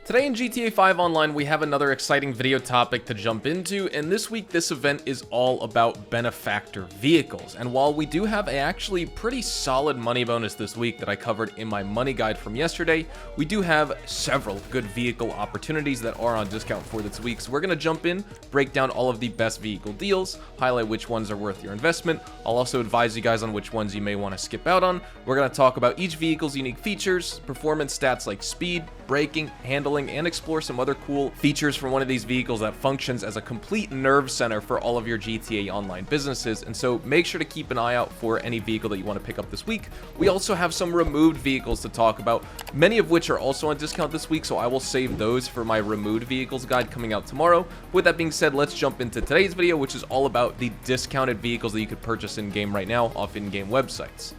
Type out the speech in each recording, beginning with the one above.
Today in GTA 5 Online, we have another exciting video topic to jump into, and this week this event is all about Benefactor vehicles. And while we do have a actually pretty solid money bonus this week that I covered in my money guide from yesterday, we do have several good vehicle opportunities that are on discount for this week. So we're going to jump in, break down all of the best vehicle deals, highlight which ones are worth your investment. I'll also advise you guys on which ones you may want to skip out on. We're going to talk about each vehicle's unique features, performance stats like speed, braking, handling, and explore some other cool features from one of these vehicles that functions as a complete nerve center for all of your GTA Online businesses. And so make sure to keep an eye out for any vehicle that you want to pick up this week. We also have some removed vehicles to talk about, many of which are also on discount this week, so I will save those for my removed vehicles guide coming out tomorrow. With that being said, let's jump into today's video, which is all about the discounted vehicles that you could purchase in-game right now off in-game websites.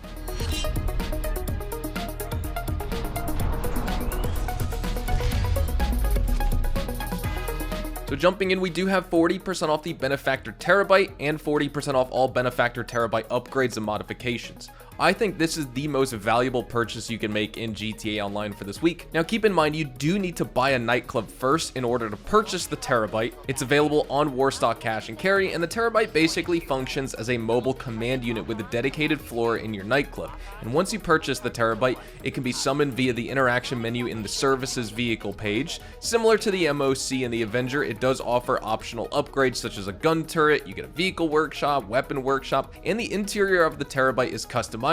So jumping in, we do have 40% off the Benefactor Terrorbyte and 40% off all Benefactor Terrorbyte upgrades and modifications. I think this is the most valuable purchase you can make in GTA Online for this week. Now keep in mind, you do need to buy a nightclub first in order to purchase the Terrorbyte. It's available on Warstock Cash and Carry, and the Terrorbyte basically functions as a mobile command unit with a dedicated floor in your nightclub. And once you purchase the Terrorbyte, it can be summoned via the interaction menu in the services vehicle page. Similar to the MOC and the Avenger, it does offer optional upgrades such as a gun turret, you get a vehicle workshop, weapon workshop, and the interior of the Terrorbyte is customizable,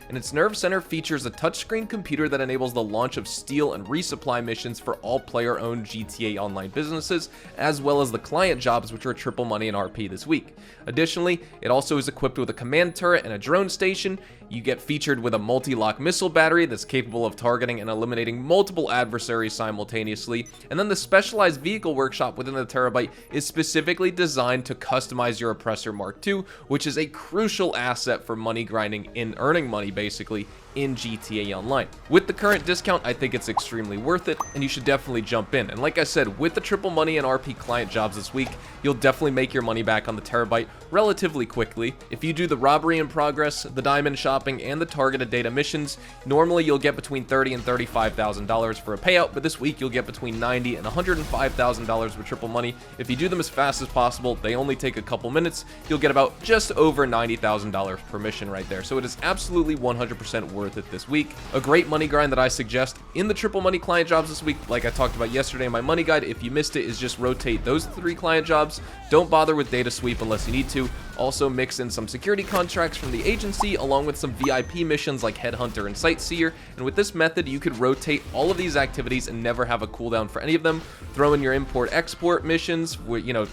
and its nerve center features a touchscreen computer that enables the launch of steal and resupply missions for all player-owned GTA Online businesses, as well as the client jobs, which are triple money and RP this week. Additionally, it also is equipped with a command turret and a drone station. You get featured with a multi-lock missile battery that's capable of targeting and eliminating multiple adversaries simultaneously, and then the specialized vehicle workshop within the Terrorbyte is specifically designed to customize your Oppressor Mark II, which is a crucial asset for money grinding in earning money basically in GTA Online. With the current discount, I think it's extremely worth it, and you should definitely jump in. And like I said, with the triple money and RP client jobs this week, you'll definitely make your money back on the Terrorbyte relatively quickly. If you do the robbery in progress, the diamond shopping, and the targeted data missions, normally you'll get between $30,000 and $35,000 for a payout, but this week you'll get between $90,000 and $105,000 with triple money. If you do them as fast as possible, they only take a couple minutes, you'll get about just over $90,000 per mission right there. So it is absolutely 100% worth it this week. A great money grind that I suggest in the triple money client jobs this week, like I talked about yesterday in my money guide, if you missed it, is just rotate those 3 client jobs. Don't bother with data sweep unless you need to. Also mix in some security contracts from the agency along with some VIP missions like Headhunter and Sightseer, and with this method you could rotate all of these activities and never have a cooldown for any of them. Throw in your import-export missions,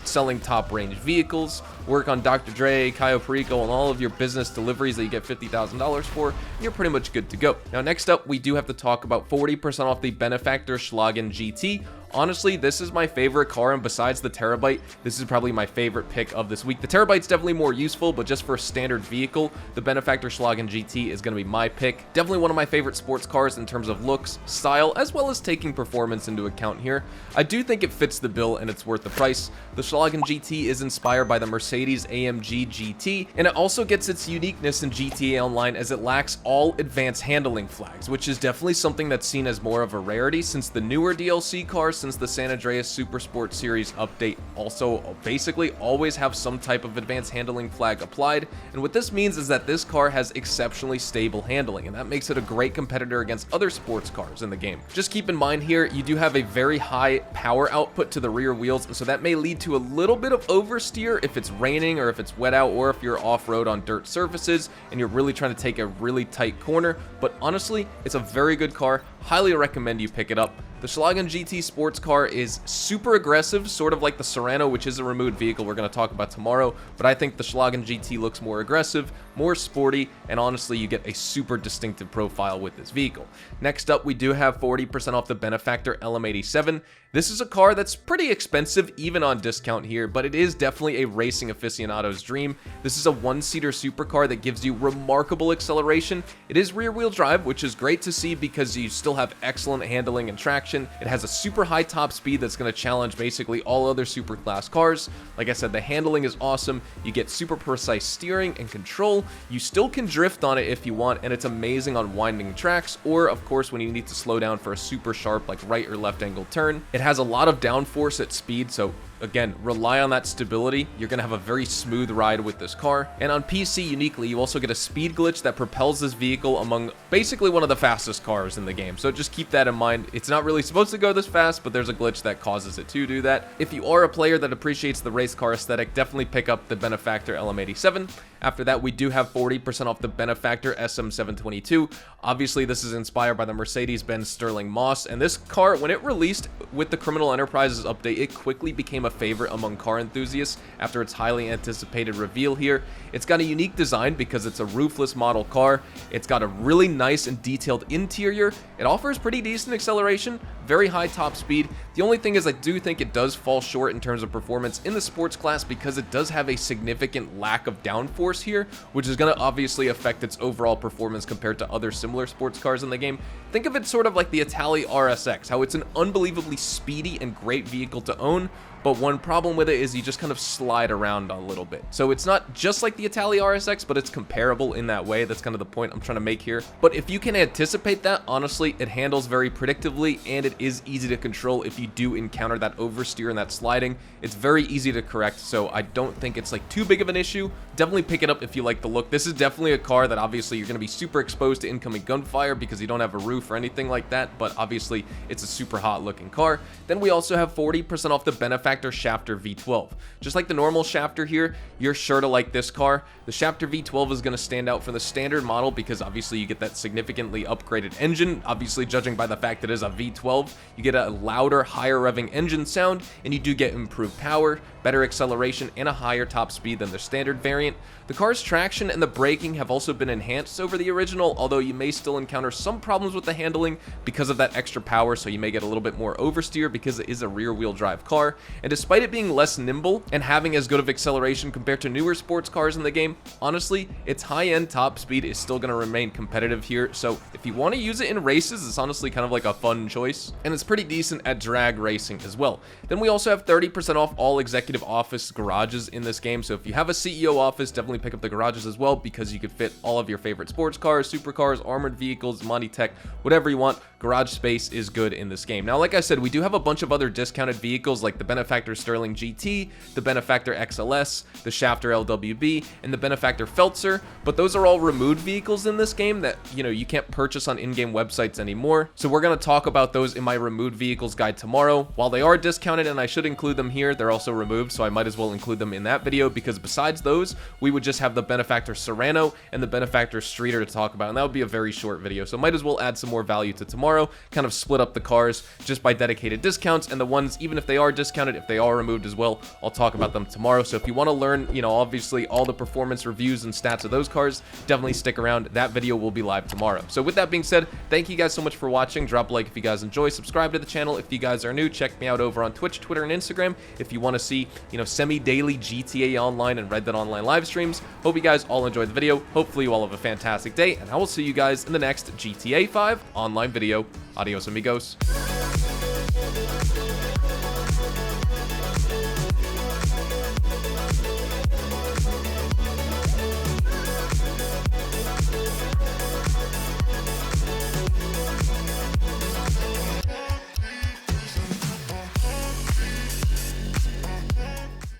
selling top-range vehicles, work on Dr. Dre, Cayo Perico, and all of your business deliveries that you get $50,000 for, and you're pretty much good to go. Now next up, we do have to talk about 40% off the Benefactor Schlagen GT. Honestly, this is my favorite car, and besides the Terrorbyte, this is probably my favorite pick of this week. The Terrorbyte's definitely more useful, but just for a standard vehicle, the Benefactor Schlagen GT is going to be my pick. Definitely one of my favorite sports cars in terms of looks, style, as well as taking performance into account here. I do think it fits the bill and it's worth the price. The Schlagen GT is inspired by the Mercedes AMG GT, and it also gets its uniqueness in GTA Online as it lacks all advanced handling flags, which is definitely something that's seen as more of a rarity since the newer DLC cars, since the San Andreas Super Sport Series update, also basically always have some type of advanced handling flag applied. And what this means is that this car has exceptionally stable handling, and that makes it a great competitor against other sports cars in the game. Just keep in mind here, you do have a very high power output to the rear wheels, so that may lead to a little bit of oversteer if it's raining or if it's wet out or if you're off-road on dirt surfaces and you're really trying to take a really tight corner. But honestly, it's a very good car. Highly recommend you pick it up. The Schlagen GT sports car is super aggressive, sort of like the Serrano, which is a removed vehicle we're going to talk about tomorrow, but I think the Schlagen GT looks more aggressive, more sporty, and honestly, you get a super distinctive profile with this vehicle. Next up, we do have 40% off the Benefactor LM87. This is a car that's pretty expensive, even on discount here, but it is definitely a racing aficionado's dream. This is a one-seater supercar that gives you remarkable acceleration. It is rear-wheel drive, which is great to see because you still have excellent handling and traction, traction. It has a super high top speed that's going to challenge basically all other super class cars. Like I said, the handling is awesome. You get super precise steering and control. You still can drift on it if you want, and it's amazing on winding tracks, or of course when you need to slow down for a super sharp like right or left angle turn. It has a lot of downforce at speed, so again, rely on that stability. You're going to have a very smooth ride with this car. And on PC uniquely, you also get a speed glitch that propels this vehicle among basically one of the fastest cars in the game. So just keep that in mind. It's not really supposed to go this fast, but there's a glitch that causes it to do that. If you are a player that appreciates the race car aesthetic, definitely pick up the Benefactor LM87. After that, we do have 40% off the Benefactor SM722. Obviously, this is inspired by the Mercedes-Benz Sterling Moss, and this car, when it released with the Criminal Enterprises update, it quickly became a favorite among car enthusiasts after its highly anticipated reveal here. It's got a unique design because it's a roofless model car. It's got a really nice and detailed interior. It offers pretty decent acceleration, very high top speed. The only thing is I do think it does fall short in terms of performance in the sports class because it does have a significant lack of downforce here, which is going to obviously affect its overall performance compared to other similar sports cars in the game. Think of it sort of like the Italy RSX, how it's an unbelievably speedy and great vehicle to own, but one problem with it is you just kind of slide around a little bit. So it's not just like the Italy RSX, but it's comparable in that way. That's kind of the point I'm trying to make here. But if you can anticipate that, honestly, it handles very predictably, and it is easy to control if you do encounter that oversteer and that sliding. It's very easy to correct, so I don't think it's like too big of an issue. Definitely pick it up if you like the look. This is definitely a car that obviously you're going to be super exposed to incoming gunfire because you don't have a roof or anything like that, but obviously it's a super hot looking car. Then we also have 40% off the Benefactor Schafter V12. Just like the normal Schafter here, you're sure to like this car. The Schafter V12 is going to stand out from the standard model because obviously you get that significantly upgraded engine. Obviously, judging by the fact that it is a V12, you get a louder, higher revving engine sound, and you do get improved power, better acceleration, and a higher top speed than the standard variant. The car's traction and the braking have also been enhanced over the original, although you may still encounter some problems with the handling because of that extra power, so you may get a little bit more oversteer because it is a rear-wheel drive car. And despite it being less nimble and having as good of acceleration compared to newer sports cars in the game, honestly, its high-end top speed is still going to remain competitive here, so if you want to use it in races, it's honestly kind of like a fun choice, and it's pretty decent at drag racing as well. Then we also have 30% off all executive office garages in this game, so if you have a CEO office, definitely pick up the garages as well because you could fit all of your favorite sports cars, supercars, armored vehicles, Monty Tech, whatever you want. Garage space is good in this game. Now, like I said, we do have a bunch of other discounted vehicles like the Benefactor Sterling GT, the Benefactor XLS, the Schafter LWB, and the Benefactor Feltzer, but those are all removed vehicles in this game that, you can't purchase on in-game websites anymore. So we're going to talk about those in my removed vehicles guide tomorrow. While they are discounted and I should include them here, they're also removed, so I might as well include them in that video because besides those, we would just have the Benefactor Serrano and the Benefactor Streeter to talk about, and that would be a very short video, so might as well add some more value to tomorrow, kind of split up the cars just by dedicated discounts, and the ones, even if they are discounted, if they are removed as well, I'll talk about them tomorrow. So if you want to learn, obviously all the performance reviews and stats of those cars, definitely stick around. That video will be live tomorrow. So with that being said, thank you guys so much for watching. Drop a like if you guys enjoy, subscribe to the channel if you guys are new, check me out over on Twitch, Twitter, and Instagram if you want to see, semi-daily GTA Online and Red Dead Online live streams. Hope you guys all enjoyed the video. Hopefully you all have a fantastic day, and I will see you guys in the next GTA 5 online video. Adios, amigos.